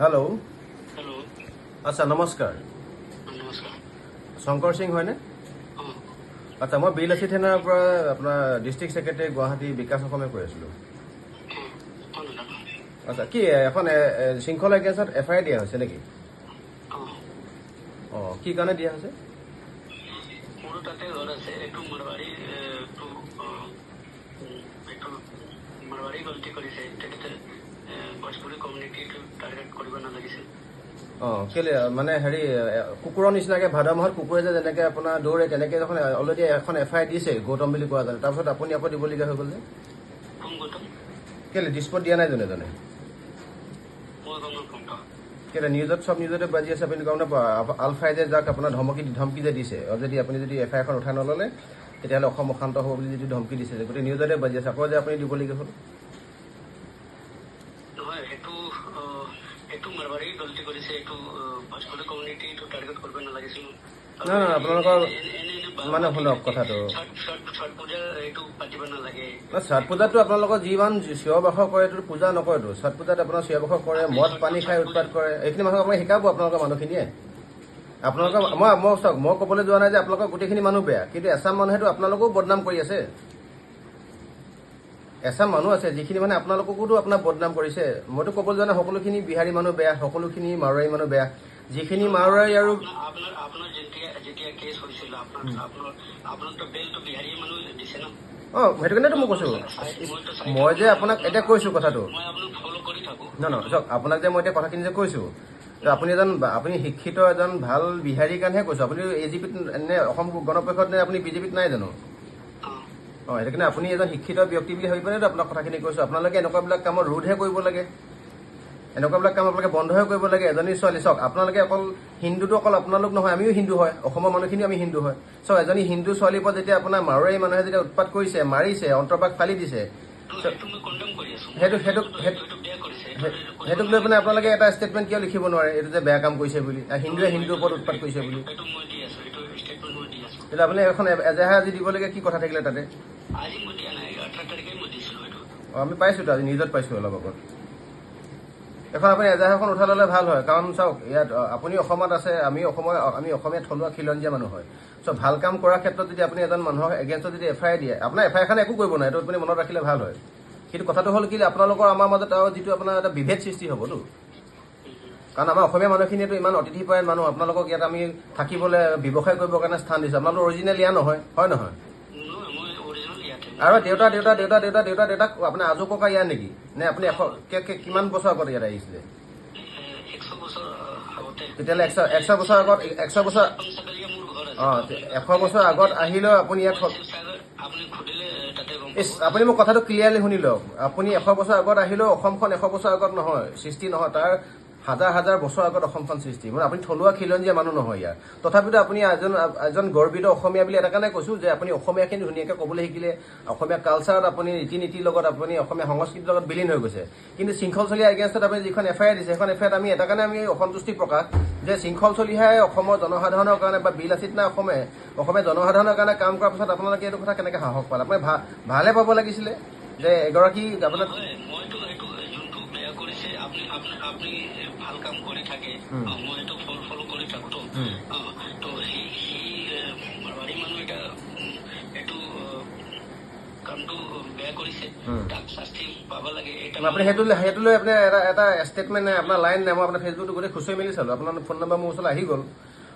Hello' hello' আচ্ছা নমস্কাৰ নমস্কাৰ শংকৰ সিং হয়নে আচ্ছা মই বিলাসী থানাৰ পৰা আপোনাৰ ডিষ্ট্ৰিক্ট ছেক্ৰেটাৰী গুৱাহাটী বিকাশ অসমে কৈ আছিলোঁ আচ্ছা কি এখন শৃংখলা এগেইনষ্টত FIR দিয়া হৈছে নেকি অঁ কি কাৰণে দিয়া হৈছে মোৰো তাতে ঘৰ আছে এইটো মাৰৱাৰী গলতি কৰিছে তেখেতে ভোজপুৰী কমিউনিটিটো টাৰ্গেট কৰিব নালাগিছিল অঁ কেলে মানে হেৰি কুকুৰৰ নিচিনাকৈ ভাদ মাহত কুকুৰে যে যেনেকৈ আপোনাৰ দৌৰে তেনেকৈ এখন অলৰেডি এখন FIR দিছে গৌতম বুলি কোৱা যায় তাৰপিছত আপুনি আকৌ দিবলগীয়া হৈ গ'ল যে কোন গৌতম কেলে ডিস্পট দিয়া নাই জনে জনে মই গম নাপাওঁ কেলে নিউজত চব নিউজতে বাজি আছে আপুনি গম নাপায় আলফাই যে যাক আপোনাৰ ধমকি যে দিছে অলৰেডি আপুনি যদি FIR এখন উঠাই নল'লে তেতিয়াহ'লে অসম অশান্ত হ'ব বুলি যিটো ধমকি দিছে যে গোটেই নিউজতে বাজি আছে আকৌ যে আপুনি দিবলগীয়া হ'ল নহয় এইটো মাৰৱাৰী গলতি কৰিছে এইটো ভোজপুৰী কমিউনিটিটো টাৰ্গেট কৰিব নালাগিছিল নাই নাই আপোনালোকৰ মানে শুনক কথাটো ছট পূজা এইটো পাতিব নালাগে ছট পূজাততো আপোনালোকৰ যিমান চিঞৰ বাখৰ কৰে এইটো পূজা নকৰেতো ছট পূজাত আপোনাৰ চিঞৰ বাখৰ কৰে মদ পানী খাই উৎপাত কৰে এইখিনি মানুহক আপোনাক শিকাব আপোনালোকৰ মানুহখিনিয়ে আপোনালোকৰ মই চাওক মই ক'বলৈ যোৱা নাই যে আপোনালোকৰ গোটেইখিনি মানুহ বেয়া কিন্তু এছাম মানুহেতো আপোনালোকেও বদনাম কৰি আছে এছাম মানুহ আছে যিখিনি মানে আপোনালোককোতো আপোনাৰ বদনাম কৰিছে মইতো ক'বলৈ যোৱা নাই সকলোখিনি বিহাৰী মানুহ বেয়া সকলোখিনি মাৰোৱাৰী মানুহ বেয়া যিখিনি মাৰোৱাৰী আৰু আপোনাৰ যেতিয়া কেছ হৈছিল আপোনাৰতো বেলটো বিহাৰী মানুহ দিছে ন অঁ সেইটো কাৰণেতো মই কৈছোঁ মই যে আপোনাক এতিয়া কৈছোঁ কথাটো মই আপোনাক ফ'ল' কৰি থাকোঁ নহয় চাওক আপোনাক যে মই এতিয়া কথাখিনি যে কৈছোঁ আপুনি শিক্ষিত এজন ভাল বিহাৰীৰ কাৰণেহে কৈছোঁ আপুনি AGPত নে অসম গণ পৰিষদ নে আপুনি BJPত নাই জানো অঁ সেইটো কাৰণে আপুনি এজন শিক্ষিত ব্যক্তি বুলি ভাবি পেলাইতো আপোনাক কথাখিনি কৈছোঁ আপোনালোকে এনেকুৱাবিলাক কামত ৰোধহে কৰিব লাগে এনেকুৱাবিলাক কাম আপোনালোকে বন্ধহে কৰিব লাগে এজনী ছোৱালী চাওক আপোনালোকে অকল হিন্দুটো অকল আপোনালোক নহয় আমিও হিন্দু হয় অসমৰ মানুহখিনিও আমি হিন্দু হয় চাওক এজনী হিন্দু ছোৱালীৰ ওপৰত যেতিয়া আপোনাৰ মাৰোৱাৰী মানুহে যেতিয়া উৎপাত কৰিছে মাৰিছে অন্তৰ্বাস ফালি দিছে সেইটোক লৈ পেলাই আপোনালোকে এটা ষ্টেটমেণ্ট কিয় লিখিব নোৱাৰে এইটো যে বেয়া কাম কৰিছে বুলি হিন্দুৱে হিন্দুৰ ওপৰত উৎপাত কৰিছে বুলি কিন্তু আপুনি এখন এজাহাৰ আজি দিবলগীয়া কি কথা থাকিলে তাতে অঁ আমি পাইছোঁতো আজি নিউজত পাইছোঁ অলপ আগত এখন আপুনি এজাহাৰখন উঠাই ল'লে ভাল হয় কাৰণ চাওক ইয়াত আপুনি অসমত আছে আমি অসমীয়া থলুৱা খিলঞ্জীয়া মানুহ হয় চ' ভাল কাম কৰাৰ ক্ষেত্ৰত যদি আপুনি এজন মানুহৰ এগেইনষ্টত যদি FIR দিয়ে আপোনাৰ FIR একো কৰিব নাই এইটো আপুনি মনত ৰাখিলে ভাল হয় কিন্তু কথাটো হ'ল কি আপোনালোকৰ আমাৰ মাজত আৰু যিটো আপোনাৰ এটা বিভেদ সৃষ্টি হ'বতো কাৰণ আমাৰ অসমীয়া মানুহখিনিয়েতো ইমান অতিথিপৰায়ণ মানুহ আপোনালোকক ইয়াত আমি থাকিবলৈ ব্যৱসায় কৰিবৰ কাৰণে স্থান দিছোঁ আপোনালোকৰ অৰিজিনেল ইয়াৰ নহয় হয় নহয় আৰু দেউতাক আপোনাৰ আজো ককা ইয়াৰ নেকি নে আপুনি কিমান বছৰ আগত ইয়াত আহিছিলে তেতিয়াহ'লে 100 বছৰ আগত 100 বছৰ অঁ 100 বছৰ আগত আহিলেও আপুনি ইয়াত আপুনি মোক কথাটো ক্লিয়াৰলি শুনি লওক আপুনি 100 বছৰ আগত আহিলেও অসমখন 100 বছৰ আগত নহয় সৃষ্টি নহয় তাৰ হাজাৰ বছৰ আগত অসমখন সৃষ্টি মানে আপুনি থলুৱা খিলঞ্জীয়া মানুহ নহয় ইয়াৰ তথাপিতো আপুনি এজন গৰ্বিত অসমীয়া বুলি এটা কাৰণে কৈছোঁ যে আপুনি অসমীয়াখিনি ধুনীয়াকৈ ক'বলৈ শিকিলে অসমীয়া কালচাৰত আপুনি ৰীতি নীতিৰ লগত আপুনি অসমীয়া সংস্কৃতিৰ লগত বিলীন হৈ গৈছে কিন্তু শৃংখল চলিহা এগেইনষ্টত আপুনি যিখন FIR দিছে সেইখন FIR আমি এটা কাৰণে আমি অসন্তুষ্টি প্ৰকাশ যে শৃংখল চলিহাই অসমৰ জনসাধাৰণৰ কাৰণে বা বিলাসীত নাই অসমীয়া জনসাধাৰণৰ কাৰণে কাম কৰাৰ পাছত আপোনালোকে এইটো কথা কেনেকৈ সাহস পালে আপুনি ভালে পাব লাগিছিলে যে এগৰাকী আপোনাৰ আপনি ভাল কাম কৰি থাকে মই এইটো ফলো কৰি থাকো তো সেই মাৰৱাৰী মানুহ এটা এইটো কামটো বেয়া কৰিছে তাক শাস্তি পাব লাগে আপুনি সেইটো লৈ আপুনি এটা ষ্টেটমেণ্ট নাই আপোনাৰ লাইন নাই মই আপোনাৰ ফেচবুকটো গোটেই খুচৰি মেলি চালোঁ আপোনাৰ ফোন নম্বৰ মোৰ ওচৰলৈ আহি গ'ল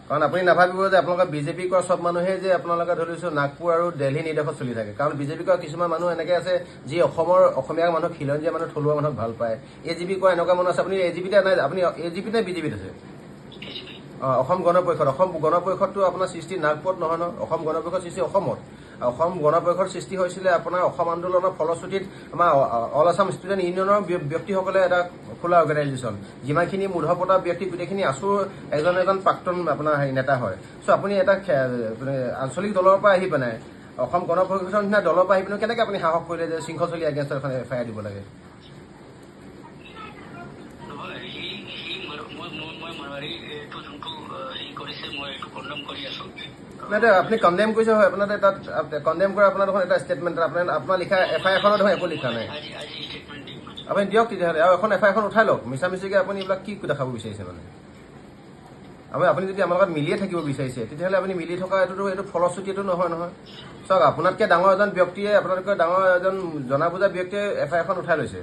কাৰণ আপুনি নাভাবিব যে আপোনালোকৰ BJP কৰা চব মানুহে যে আপোনালোকে ধৰিছোঁ নাগপুৰ আৰু দিল্লী নিৰ্দেশত চলি থাকে কাৰণ BJP কৰা কিছুমান মানুহ এনেকৈ আছে যি অসমীয়া মানুহ খিলঞ্জীয়া মানুহ থলুৱা মানুহক ভাল পায় AGP কৰা এনেকুৱা মানুহ আছে আপুনি AGPতে নাই আপুনি AGP নে BJPত আছে অঁ অসম গণ পৰিষদটো আপোনাৰ সৃষ্টি নাগপুৰত নহয় ন অসম গণ পৰিষদ সৃষ্টি অসমত অসম গণ পৰিষদ সৃষ্টি হৈছিলে আপোনাৰ অসম আন্দোলনৰ ফলশ্ৰুতিত আমাৰ অল আছাম ষ্টুডেণ্ট ইউনিয়নৰ ব্যক্তিসকলে এটা খোলা অৰ্গেনাইজেশ্যন যিমানখিনি মূঢ়পতা ব্যক্তি গোটেইখিনি আছো এজন প্ৰাক্তন আপোনাৰ নেতা হয় চ' আপুনি এটা আঞ্চলিক দলৰ পৰা আহি পেলাই অসম গণ পৰিষদৰ নিচিনা দলৰ পৰা আহি পেলাই কেনেকৈ আপুনি সাহস কৰিলে যে শৃংখল চলি এগেইনষ্টত এখন FIR দিব লাগে নাই আপুনি কণ্ডেম কৰিছে হয় আপোনাৰ তাত কণ্ডেম কৰা আপোনাৰ দেখোন এটা ষ্টেটমেণ্ট আপোনাৰ লিখা FIR এখনত দেখোন একো লিখা নাই আপুনি দিয়ক তেতিয়াহ'লে, আৰু এখন FIR এখন উঠাই লওক। মিছামিছিকৈ আপুনি এইবিলাক কি দেখাব বিচাৰিছে মানে? আপুনি যদি আমাৰ লগত মিলিয়ে থাকিব বিচাৰিছে, তেতিয়াহ'লে আপুনি মিলি থকা এইটো ফলশ্ৰুতিটো নহয়। চাওক, আপোনাতকৈ ডাঙৰ এজন ব্যক্তিয়ে, আপোনাতকৈ ডাঙৰ এজন জনা বুজা ব্যক্তিয়ে FIR এখন উঠাই লৈছে,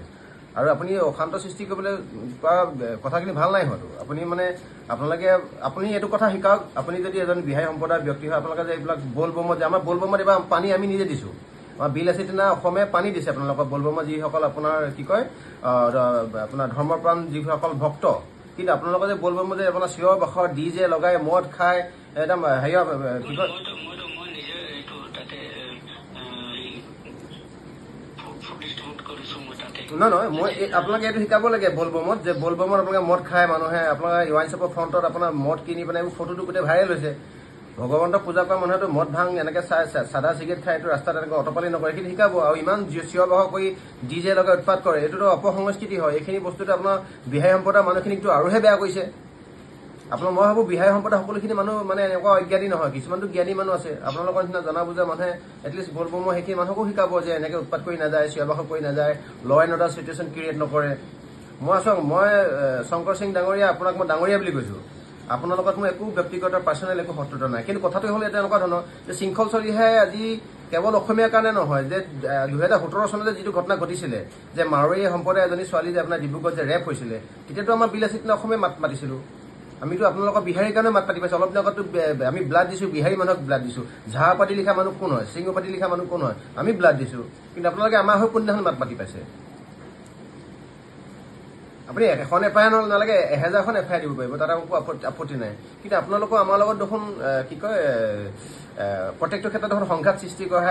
আৰু আপুনি অশান্ত সৃষ্টি কৰিবলৈ পৰা কথাখিনি ভাল নাই হয়তো। আপুনি এইটো কথা শিকাওক, আপুনি যদি এজন বিহাৰী সম্প্ৰদায়ৰ ব্যক্তি হয়, আপোনালোকে যে এইবিলাক বলবমত যে আমাৰ বলবমত এইবাৰ পানী আমি নিজে দিছোঁ। আমাৰ বিল এচিটিনা অসমে পানী দিছে আপোনালোকৰ বলবমত, যিসকল আপোনাৰ কি কয় আপোনাৰ ধৰ্মপ্ৰাণ যিসকল ভক্ত। কিন্তু আপোনালোকে যে বলবমত যে আপোনাৰ চিঞৰ বাখৰ DJ লগাই মদ খাই একদম হেৰিয়ৰ কি কয় মই নিজে এইটো তাতে ফুড ডিষ্ট্ৰিবিউট কৰিছোঁ মই তাতে। নহয়, মই আপোনালোকে এইটো শিকাব লাগে বলবমত, যে বলবমত আপোনালোকে মদ খায় মানুহে, আপোনালোকে ৱাইন শ্বপৰ ফ্ৰণ্টত আপোনাৰ মদ কিনি পেলাই এইবোৰ ফটোটো গোটেই ভাইৰেল হৈছে। ভগৱন্তক পূজা কৰা মানুহেতো মদ ভাং এনেকৈ চাদা চিগাৰেট খাই এইটো ৰাস্তাত এনেকৈ অটপালি নকৰে, এইখিনি শিকাব। আৰু ইমান চিঞৰ বাখৰ কৰি DJ লগাই উৎপাত কৰে, এইটোতো অপসংস্কৃতি হয়। এইখিনি বস্তুটো আপোনাৰ বিহাৰী সম্প্ৰদায়ৰ মানুহখিনিকতো আৰুহে বেয়া কৰিছে। মই ভাবোঁ বিহাৰী সম্প্ৰদায়ৰ সকলোখিনি মানুহ মানে এনেকুৱা অজ্ঞানী নহয়, কিছুমানতো জ্ঞানী মানুহ আছে। আপোনালোকৰ নিচিনা জনা বুজা মানুহে এটলিষ্ট বলবমৰ সেইখিনি মানুহকো শিকাব যে এনেকৈ উৎপাত কৰি নাযায়, চিঞৰ বাখৰ কৰি নাযায়, ল এণ্ড অৰ্ডাৰ চিটুৱেশ্যন ক্ৰিয়েট নকৰে। মই শংকৰ সিং ডাঙৰীয়া, আপোনাক মই ডাঙৰীয়া বুলি কৈছোঁ। আপোনাৰ লগত মোৰ একো ব্যক্তিগত পাৰ্চনেল একো শত্ৰুতা নাই। কিন্তু কথাটো হ'ল এটা এনেকুৱা ধৰণৰ যে শৃংখল চলিহাই আজি কেৱল অসমীয়াৰ কাৰণে নহয়, যে 2017 চনতে যিটো ঘটনা ঘটিছিলে, যে মাৰোৱাৰী সম্প্ৰদায়ৰ এজনী ছোৱালী যে আপোনাৰ ডিব্ৰুগড়ত যে ৰেপ হৈছিলে, তেতিয়াতো আমাৰ বিল এচিটিনা অসমে মাত মাতিছিলোঁ। আমিতো আপোনালোকৰ বিহাৰীৰ কাৰণে মাত পাতি পাইছোঁ। অলপ দিনৰ আগতো আমি ব্লাড দিছোঁ, বিহাৰী মানুহক ব্লাড দিছোঁ। ঝাৰ পাতি লিখা মানুহ কোন হয়, সিংহ পাতি লিখা মানুহ কোন হয়, আমি ব্লাড দিছোঁ। কিন্তু আপোনালোকে আমাৰ হৈ কোনদিনাখন মাত পাতি পাইছে? আপুনি এখন FIR নালাগে, 1000খন FIR দিব পাৰিব, তাত একো আপত্তি নাই। কিন্তু আপোনালোকৰ আমাৰ লগত দেখোন কি কয় প্ৰত্যেকটো ক্ষেত্ৰত দেখোন সংঘাত সৃষ্টি কৰা